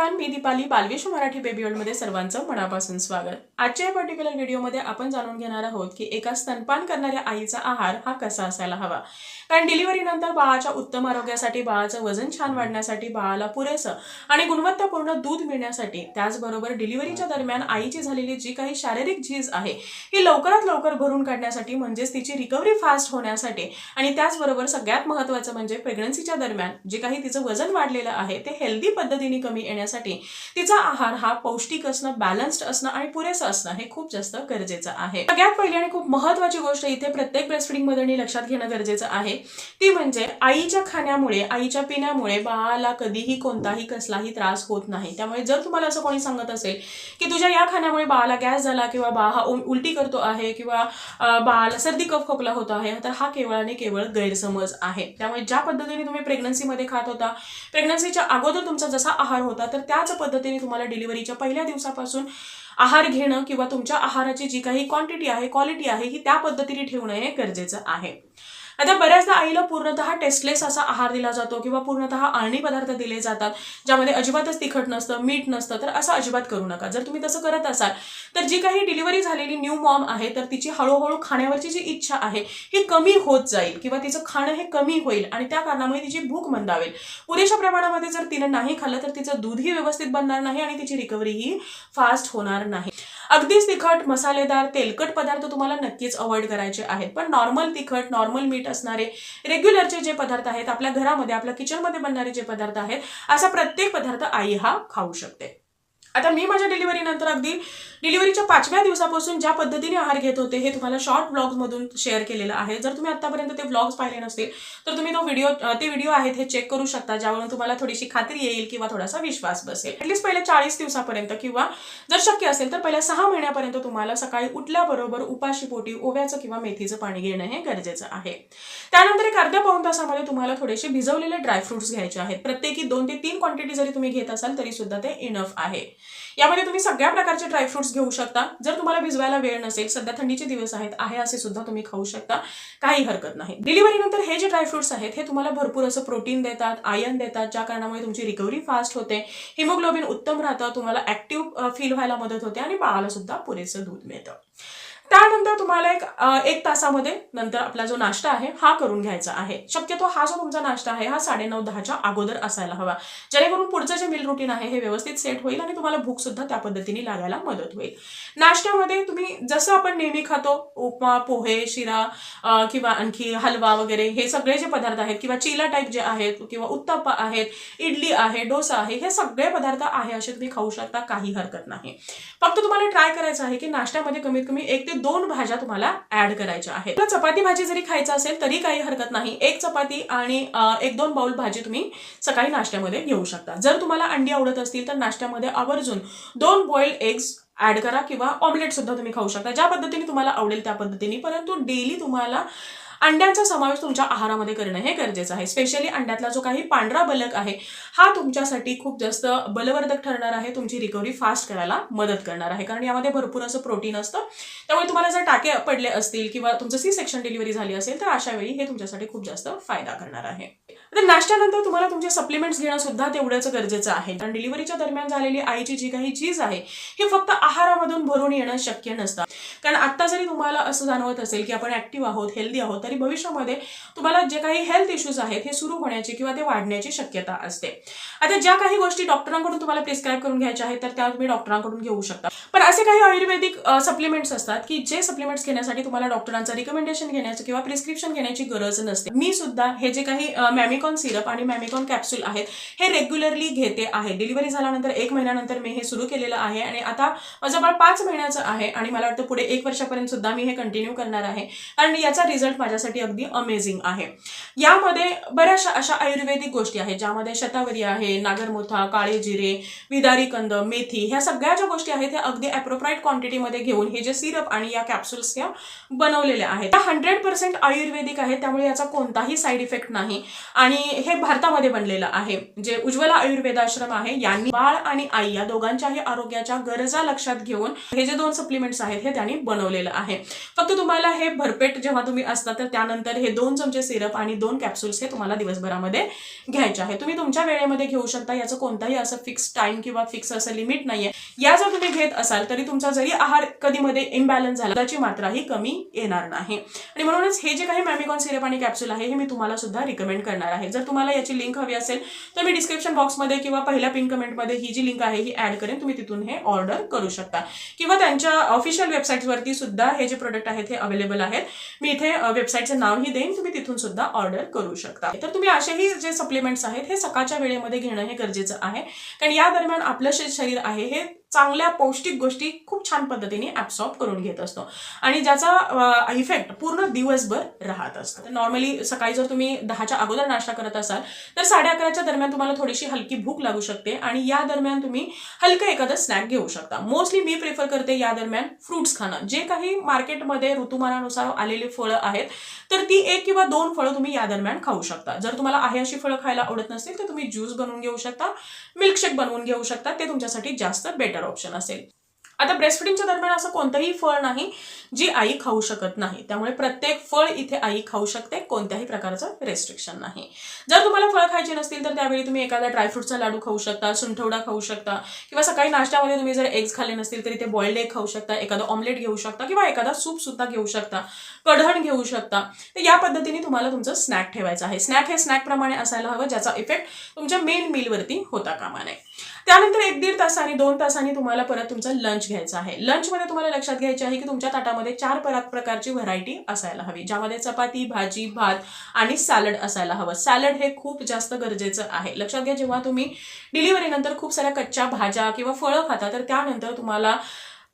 नमस्कार, मी Deepali. बालविश्व Marathi baby world मध्ये सर्वांचं मनापासून स्वागत. आजच्या या पर्टिक्युलर व्हिडिओमध्ये आपण जाणून घेणार आहोत की एका स्तनपान करणाऱ्या आईचा आहार हा कसा असायला हवा. कारण डिलिव्हरी नंतर बाळाच्या उत्तम आरोग्यासाठी, बाळाचं वजन छान वाढण्यासाठी, बाळाला पुरेसं आणि गुणवत्तापूर्ण दूध मिळण्यासाठी, त्याचबरोबर डिलिव्हरीच्या दरम्यान आईची झालेली जी काही शारीरिक झीज आहे ही लवकरात लवकर भरून काढण्यासाठी, म्हणजेच तिची रिकव्हरी फास्ट होण्यासाठी आणि त्याचबरोबर सगळ्यात महत्त्वाचं म्हणजे प्रेग्नन्सीच्या दरम्यान जे काही तिचं वजन वाढलेलं आहे ते हेल्दी पद्धतीने कमी येण्यासाठी तिचा आहार हा पौष्टिक असणं, बॅलन्स्ड असणं आणि पुरेसं असणं हे खूप जास्त गरजेचं आहे. सगळ्यात पहिली आणि खूप महत्त्वाची गोष्ट इथे प्रत्येक ब्रेस्टफीडिंग मदरनी लक्षात घेणं गरजेचं आहे ती म्हणजे आईच्या खाण्यामुळे, आईच्या पिण्यामुळे बाळाला कधीही कोणताही कसलाही त्रास होत नाही. त्यामुळे जर तुम्हाला असं कोणी सांगत असेल की तुझ्या या खाण्यामुळे बाळाला गॅस झाला किंवा बाळ हा उलटी करतो आहे किंवा बाळाला सर्दी कफ खोकला होत आहे, तर हा केवळ आणि केवळ गैरसमज आहे. त्यामुळे ज्या पद्धतीने तुम्ही प्रेग्नन्सीमध्ये खात होता, प्रेग्नन्सीच्या अगोदर तुमचा जसा आहार होता, तर त्याच पद्धतीने तुम्हाला डिलिव्हरीच्या पहिल्या दिवसापासून आहार घेणं किंवा तुमच्या आहाराची जी काही क्वांटिटी आहे, क्वालिटी आहे ही त्या पद्धतीने ठेवणं हे गरजेचं आहे. आता बऱ्याचदा आईला पूर्णतः टेस्टलेस असा आहार दिला जातो किंवा पूर्णतः आळणी पदार्थ दिले जातात ज्यामध्ये अजिबातच तिखट नसतं, मीठ नसतं. तर असं अजिबात करू नका. जर तुम्ही तसं करत असाल तर जी काही डिलिव्हरी झालेली न्यू मॉम आहे तर तिची हळूहळू खाण्यावरची जी इच्छा आहे ही कमी होत जाईल किंवा तिचं खाणं हे कमी होईल आणि त्या कारणामुळे तिची भूक मंदावेल. पुरेशा प्रमाणामध्ये जर तिनं नाही खाल्लं तर तिचं दूधही व्यवस्थित बनणार नाही आणि तिची रिकव्हरीही फास्ट होणार नाही. अगदीच तिखट, मसालेदार, तेलकट पदार्थ तुम्हाला नक्कीच अवॉइड करायचे आहेत. पण नॉर्मल तिखट, नॉर्मल मीठ असणारे रेग्युलरचे जे पदार्थ आहेत, आपल्या घरामध्ये आपल्या किचनमध्ये बनणारे जे पदार्थ आहेत, असा प्रत्येक पदार्थ आई हा खाऊ शकते. आता मी माझ्या डिलिव्हरी नंतर अगदी डिलिव्हरीच्या 5व्या दिवसापासून ज्या पद्धतीने आहार घेत होते हे तुम्हाला शॉर्ट ब्लॉग्स मधून शेअर केलेलं आहे. जर तुम्ही आतापर्यंत ते ब्लॉग्स पाहिले नसतील तर तुम्ही ते व्हिडिओ आहेत हे चेक करू शकता, ज्यावरून तुम्हाला थोडीशी खात्री येईल किंवा थोडासा विश्वास बसेल. ॲटलीस्ट पहिल्या 40 दिवसापर्यंत किंवा जर शक्य असेल तर पहिल्या 6 महिन्यापर्यंत तुम्हाला सकाळी उठल्याबरोबर उपाशी पोटी ओव्याचं किंवा मेथीचं पाणी घेणं हे गरजेचं आहे. त्यानंतर एक अर्ध्या पाऊण तासामध्ये तुम्हाला थोडेसे भिजवलेले ड्रायफ्रुट्स घ्यायचे आहेत. प्रत्येकी 2 ते 3 क्वांटिटी जरी तुम्ही घेत असाल तरी सुद्धा ते इनफ आहे. यामध्ये तुम्ही सगळ्या प्रकारचे ड्रायफ्रुट्स घेऊ शकता. जर तुम्हाला भिजवायला वेळ नसेल, सध्या थंडीचे दिवस आहेत, आहे असे सुद्धा तुम्ही खाऊ शकता, काही हरकत नाही. डिलिव्हरी नंतर हे जे ड्रायफ्रुट्स आहेत हे तुम्हाला भरपूर असं प्रोटीन देतात, आयर्न देतात, ज्या कारणामुळे तुमची रिकव्हरी फास्ट होते, हिमोग्लोबिन उत्तम राहतं, तुम्हाला ऍक्टिव्ह फील व्हायला मदत होते आणि बाळाला सुद्धा पुरेसं दूध मिळतं. त्यानंतर तुम्हाला एक तासामध्ये नंतर आपला जो नाश्ता आहे हा करून घ्यायचा आहे. शक्यतो हा जो तुमचा नाश्ता आहे हा 9:30-10च्या अगोदर असायला हवा, जेणेकरून पुढचं जे मील रुटीन आहे हे व्यवस्थित सेट होईल आणि तुम्हाला भूक सुद्धा त्या पद्धतीने लागायला मदत होईल. नाश्त्यामध्ये तुम्ही जसं आपण नेहमी खातो, उपमा, पोहे, शिरा किंवा आणखी हलवा वगैरे हे सगळे जे पदार्थ आहेत किंवा चिला टाईप जे आहेत किंवा उत्तप्पा आहेत, इडली आहे, डोसा आहे, हे सगळे पदार्थ आहे असे तुम्ही खाऊ शकता, काही हरकत नाही. फक्त तुम्हाला ट्राय करायचं आहे की नाश्त्यामध्ये कमीत कमी 1 ते 2 भाज्या तुम्हाला ऍड करायच्या आहेत. चपाती भाजी जरी खायचं असेल तरी काही हरकत नाही. 1 चपाती आणि 1-2 बाउल भाजी तुम्ही सकाळी नाश्त्यामध्ये घेऊ शकता. जर तुम्हाला अंडी आवडत असतील तर नाश्त्यामध्ये आवर्जून 2 बॉइल्ड एग्स ऍड करा किंवा ऑमलेट सुद्धा तुम्ही खाऊ शकता, ज्या पद्धतीने तुम्हाला आवडेल त्या पद्धतीने. परंतु डेली तुम्हाला अंड्यांचा समावेश तुमच्या आहारामध्ये करणं हे गरजेचं आहे. स्पेशली अंड्यातला जो काही पांढरा बलक आहे हा तुमच्यासाठी खूप जास्त बलवर्धक ठरणार आहे, तुमची रिकव्हरी फास्ट करायला मदत करणार आहे, कारण यामध्ये भरपूर असं प्रोटीन असतं. त्यामुळे तुम्हाला जर टाके पडले असतील किंवा तुमचं सी सेक्शन डिलिव्हरी झाली असेल तर अशा वेळी हे तुमच्यासाठी खूप जास्त फायदा करणार आहे. तर नाश्त्यानंतर तुम्हाला तुमचे सप्लिमेंट्स घेणं सुद्धा तेवढंच गरजेचं आहे, कारण डिलिव्हरीच्या दरम्यान झालेली आईची जी काही झीज आहे ही फक्त आहारामधून भरून येणं शक्य नसतं. कारण आता जरी तुम्हाला असं जाणवत असेल की आपण ऍक्टिव्ह आहोत, हेल्दी आहोत, तरी भविष्यामध्ये तुम्हाला जे काही हेल्थ इश्यूज आहेत हे सुरू होण्याची किंवा ते वाढण्याची शक्यता असते. आता ज्या काही गोष्टी डॉक्टरांकडून तुम्हाला प्रिस्क्राईब करून घ्यायच्या आहेत तर त्या तुम्ही डॉक्टरांकडून घेऊ शकता. पण असे काही आयुर्वेदिक सप्लिमेंट्स असतात की जे सप्लिमेंट्स घेण्यासाठी तुम्हाला डॉक्टरांचं रिकमेंडेशन घेण्याचं किंवा प्रिस्क्रिप्शन घेण्याची गरज नसते. मी सुद्धा हे जे काही मॅमिकॉन सिरप आणि मॅमिकॉन कॅप्सूल आहेत हे रेग्युलरली घेते आहे. डिलिव्हरी झाल्यानंतर 1 महिन्यानंतर मी हे सुरू केलेलं आहे आणि आता माझं बाळ 5 महिन्याचं आहे आणि मला वाटतं पुढे 1 वर्षापर्यंत सुद्धा मी हे कंटिन्यू करणार आहे, कारण याचा रिझल्ट माझ्यासाठी अगदी अमेझिंग आहे. यामध्ये बऱ्याचशा अशा आयुर्वेदिक गोष्टी आहेत ज्यामध्ये शतावरी आहे, नागरमोथा, काळे जिरे, विदारी कंद, मेथी, ह्या सगळ्या ज्या गोष्टी आहेत त्या अगदी ॲप्रोप्राईट क्वांटिटीमध्ये घेऊन हे जे सिरप आणि या कॅप्सूल्स बनवलेल्या आहेत त्या 100% आयुर्वेदिक आहेत. त्यामुळे याचा कोणताही साईड इफेक्ट नाही आणि आणि हे भारतामध्ये बनलेलं आहे. जे उज्ज्वला आयुर्वेदाश्रम आहे यांनी बाळ आणि आई या दोघांच्याही आरोग्याच्या गरजा लक्षात घेऊन हे जे 2 सप्लिमेंट्स आहेत हे त्यांनी बनवलेलं आहे. फक्त तुम्हाला हे भरपेट जेव्हा तुम्ही असता तर त्यानंतर हे 2 चमचे सिरप आणि 2 कॅप्सूल्स हे तुम्हाला दिवसभरामध्ये घ्यायचे आहे. तुम्ही तुमच्या वेळेमध्ये घेऊ शकता. याचं कोणताही असं फिक्स टाइम किंवा फिक्स असं लिमिट नाहीये. या जर तुम्ही घेत असाल तरी तुमचा जरी आहार कधी मध्ये इम्बॅलन्स झाला त्याची मात्राही कमी येणार नाही. आणि म्हणूनच हे जे काही मॅमिकॉन सिरप आणि कॅप्सूल आहे हे मी तुम्हाला सुद्धा रिकमेंड करणार आहे. जर तुम्हाला याची लिंक हवी असेल तर मी डिस्क्रिप्शन बॉक्समध्ये किंवा पहिल्या पिन कमेंटमध्ये ही जी लिंक आहे ही ऍड करेन. तुम्ही तिथून हे ऑर्डर करू शकता किंवा त्यांच्या ऑफिशियल वेबसाईटवरती सुद्धा हे जे प्रोडक्ट आहेत हे अवेलेबल आहेत. मी इथे वेबसाईटचं नावही देईन. तुम्ही तिथून सुद्धा ऑर्डर करू शकता. तर तुम्ही असेही जे सप्लिमेंट्स आहेत हे सकाळच्या वेळेमध्ये घेणं हे गरजेचं आहे. कारण या दरम्यान आपलं शरीर आहे हे चांगल्या पौष्टिक गोष्टी खूप छान पद्धतीने ऍब्सॉर्ब करून घेत असतो आणि ज्याचा इफेक्ट पूर्ण दिवसभर राहत असतो. नॉर्मली सकाळी जर तुम्ही 10च्या अगोदर नाश्ता करत असाल तर 11:30च्या दरम्यान तुम्हाला थोडीशी हलकी भूक लागू शकते आणि या दरम्यान तुम्ही हलकं एखादं स्नॅक घेऊ शकता. मोस्टली मी प्रिफर करते या दरम्यान फ्रुट्स खाणं. जे काही मार्केटमध्ये ऋतुमानानुसार आलेली फळं आहेत तर ती 1 किंवा 2 फळं तुम्ही या दरम्यान खाऊ शकता. जर तुम्हाला आहे अशी फळं खायला आवडत नसतील तर तुम्ही ज्यूस बनवून घेऊ शकता, मिल्कशेक बनवून घेऊ शकता. ते तुमच्यासाठी जास्त बेटर ऑप्शन असेल. आता ब्रेस्टफिडिंगच्या दरम्यान असं कोणतंही फळ नाही जी आई खाऊ शकत नाही. त्यामुळे प्रत्येक फळ इथे आई खाऊ शकते. कोणत्याही प्रकारचं रेस्ट्रिक्शन नाही. जर तुम्हाला फळ खायची नसतील तर त्यावेळी तुम्ही एखादा ड्रायफ्रुटचा लाडू खाऊ शकता, सुंठवडा खाऊ शकता किंवा सकाळी नाश्त्यामध्ये तुम्ही जर एग्स खाल्ले नसतील तरी ते बॉइल्ड एग खाऊ शकता, एखादा ऑमलेट घेऊ शकता किंवा एखादा सूप सुद्धा घेऊ शकता, कढण घेऊ शकता. तर या पद्धतीने तुम्हाला तुमचं स्नॅक ठेवायचं आहे. स्नॅक हे स्नॅक प्रमाणे असायला हवं ज्याचा इफेक्ट तुमच्या मेन मीलवरती होता कामा नये. त्यानंतर 1-1.5 तासांनी 2 तासांनी तुम्हाला परत तुमचं लंच घ्यायचं आहे. लंचमध्ये तुम्हाला लक्षात घ्यायचे आहे की तुमच्या ताटामध्ये 4 प्रकारची व्हरायटी असायला हवी, ज्यामध्ये चपाती, भाजी, भात आणि सॅलड असायला हवं. सॅलड हे खूप जास्त गरजेचं आहे. लक्षात घ्या, जेव्हा तुम्ही डिलिव्हरीनंतर खूप साऱ्या कच्च्या भाज्या किंवा फळं खाता तर त्यानंतर तुम्हाला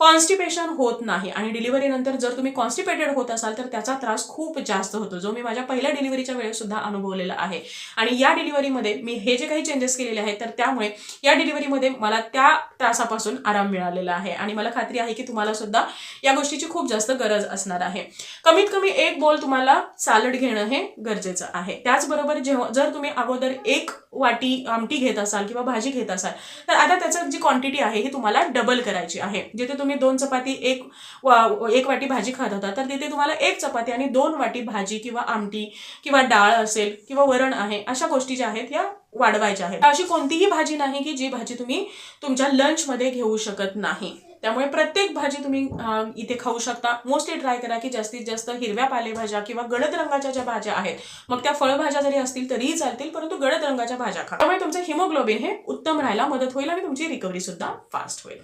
कॉन्स्टिपेशन होत नाही आणि डिलिव्हरीनंतर जर तुम्ही कॉन्स्टिपेटेड होत असाल तर त्याचा त्रास खूप जास्त होतो, जो मी माझ्या पहिल्या डिलिव्हरीच्या वेळेस सुद्धा अनुभवलेला आहे. आणि या डिलिव्हरीमध्ये मी हे जे काही चेंजेस केलेले आहेत तर त्यामुळे या डिलिव्हरीमध्ये मला त्या त्रासापासून आराम मिळालेला आहे आणि मला खात्री आहे की तुम्हाला सुद्धा या गोष्टीची खूप जास्त गरज असणार आहे. कमीत कमी 1 बोल तुम्हाला सॅलड घेणं हे गरजेचं आहे. त्याचबरोबर जर तुम्ही अगोदर 1 वाटी आमटी घेत असाल किंवा भाजी घेत असाल तर आता त्याची जी क्वांटिटी आहे ही तुम्हाला डबल करायची आहे. जिथे तुम्ही 2 चपाती 1 वाटी भाजी खात होता तर तिथे तुम्हाला 1 चपाती आणि 2 वाटी भाजी किंवा आमटी किंवा डाळ असेल किंवा वरण आहे, अशा गोष्टी ज्या आहेत या वाढवायच्या आहेत. अशी कोणतीही भाजी नाही की जी भाजी तुम्ही तुमच्या लंचमध्ये घेऊ शकत नाही. त्यामुळे प्रत्येक भाजी तुम्ही इथे खाऊ शकता. मोस्टली ट्राय करा की जास्तीत जास्त हिरव्या पालेभाज्या किंवा गडद रंगाच्या ज्या भाज्या आहेत, मग त्या फळभाज्या जरी असतील तरीही चालतील, परंतु गडद रंगाच्या भाज्या खा. त्यामुळे तुमचं हिमोग्लोबिन हे उत्तम राहायला मदत होईल आणि तुमची रिकव्हरी सुद्धा फास्ट होईल.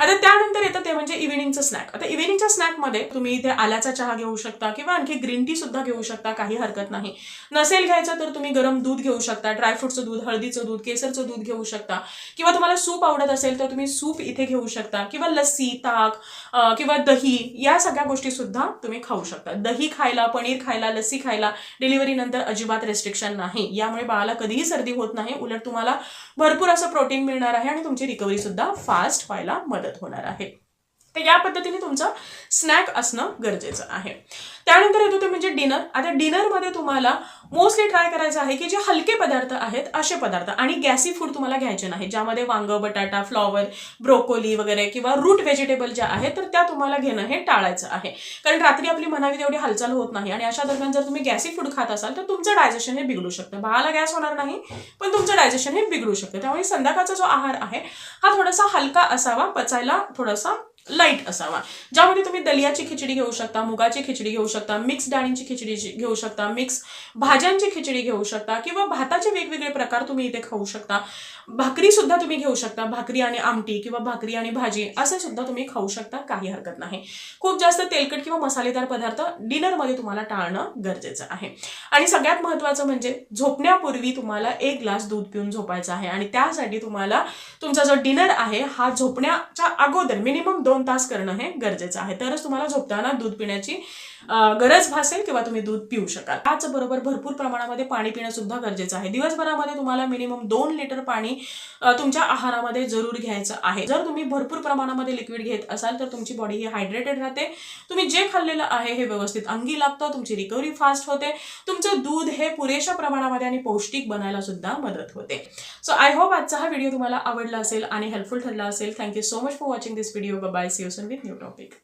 आता त्यानंतर येतं ते म्हणजे इव्हिनिंगचं स्नॅक. आता इव्हिनिंगच्या स्नॅकमध्ये तुम्ही इथे आल्याचा चहा घेऊ शकता किंवा आणखी ग्रीन टी सुद्धा घेऊ शकता, काही हरकत नाही. नसेल घ्यायचं तर तुम्ही गरम दूध घेऊ शकता, ड्रायफ्रुटचं दूध, हळदीचं दूध, केसरचं दूध घेऊ शकता किंवा तुम्हाला सूप आवडत असेल तर तुम्ही सूप इथे घेऊ शकता किंवा लस्सी, ताक किंवा दही, या सगळ्या गोष्टी सुद्धा तुम्ही खाऊ शकता. दही खायला, पनीर खायला, लस्सी खायला डिलिव्हरी नंतर अजिबात रेस्ट्रिक्शन नाही. यामुळे बाळाला कधीही सर्दी होत नाही, उलट तुम्हाला भरपूर असं प्रोटीन मिळणार आहे आणि तुमची रिकव्हरी सुद्धा फास्ट व्हायला मदत होणार आहे. तर या पद्धतीने तुमचं स्नॅक असणं गरजेचं आहे. त्यानंतर येतो ते म्हणजे डिनर. आता डिनरमध्ये तुम्हाला मोस्टली ट्राय करायचं आहे की जे हलके पदार्थ आहेत असे पदार्थ आणि गॅसी फूड तुम्हाला घ्यायचे नाही, ज्यामध्ये वांग, बटाटा, फ्लॉवर, ब्रोकोली वगैरे किंवा रूट व्हेजिटेबल ज्या आहेत तर त्या तुम्हाला घेणं हे टाळायचं आहे. कारण रात्री आपली म्हणावी तेवढी हालचाल होत नाही आणि अशा दरम्यान जर तुम्ही गॅसी फूड खात असाल तर तुमचं डायजेशन हे बिघडू शकतं. बाळाला गॅस होणार नाही पण तुमचं डायजेशन हे बिघडू शकतं. त्यामुळे संध्याकाळचा जो आहार आहे हा थोडासा हलका असावा, पचायला थोडासा लाईट असावा, ज्यामध्ये तुम्ही दलियाची खिचडी घेऊ शकता, मुगाची खिचडी घेऊ शकता, मिक्स डाळींची खिचडी घेऊ शकता, मिक्स भाज्यांची खिचडी घेऊ शकता किंवा भाताचे वेगवेगळे प्रकार तुम्ही इथे खाऊ शकता. भाकरी सुद्धा तुम्ही घेऊ शकता, भाकरी आणि आमटी किंवा भाकरी आणि भाजी असं सुद्धा तुम्ही खाऊ शकता, काही हरकत नाही. खूप जास्त तेलकट किंवा मसालेदार पदार्थ डिनरमध्ये तुम्हाला टाळणं गरजेचं आहे. आणि सगळ्यात महत्त्वाचं म्हणजे झोपण्यापूर्वी तुम्हाला 1 ग्लास दूध पिऊन झोपायचं आहे आणि त्यासाठी तुम्हाला तुमचा जो डिनर आहे हा झोपण्याच्या अगोदर मिनिमम 2 तास करणं हे गरजेचं आहे. तरच तुम्हाला झोपताना दूध पिण्याची गरज भासेल किंवा तुम्ही दूध पिऊ शकाल. त्याचबरोबर भरपूर प्रमाणामध्ये पाणी पिणं सुद्धा गरजेचं आहे. दिवसभरामध्ये तुम्हाला मिनिमम 2 लिटर पाणी तुमच्या आहारामध्ये जरूर घ्यायचं आहे. जर तुम्ही भरपूर प्रमाणामध्ये लिक्विड घेत असाल तर तुमची बॉडी ही हायड्रेटेड राहते. तुम्ही जे खाल्लेलं आहे हे व्यवस्थित अंगी लागतं, तुमची रिकव्हरी फास्ट होते, तुमचं दूध हे पुरेशा प्रमाणामध्ये आणि पौष्टिक बनायला सुद्धा मदत होते. सो आय होप आजचा हा व्हिडिओ तुम्हाला आवडला असेल आणि हेल्पफुल ठरला असेल. Thank you so much for watching this video. Bye, see you soon with new topic.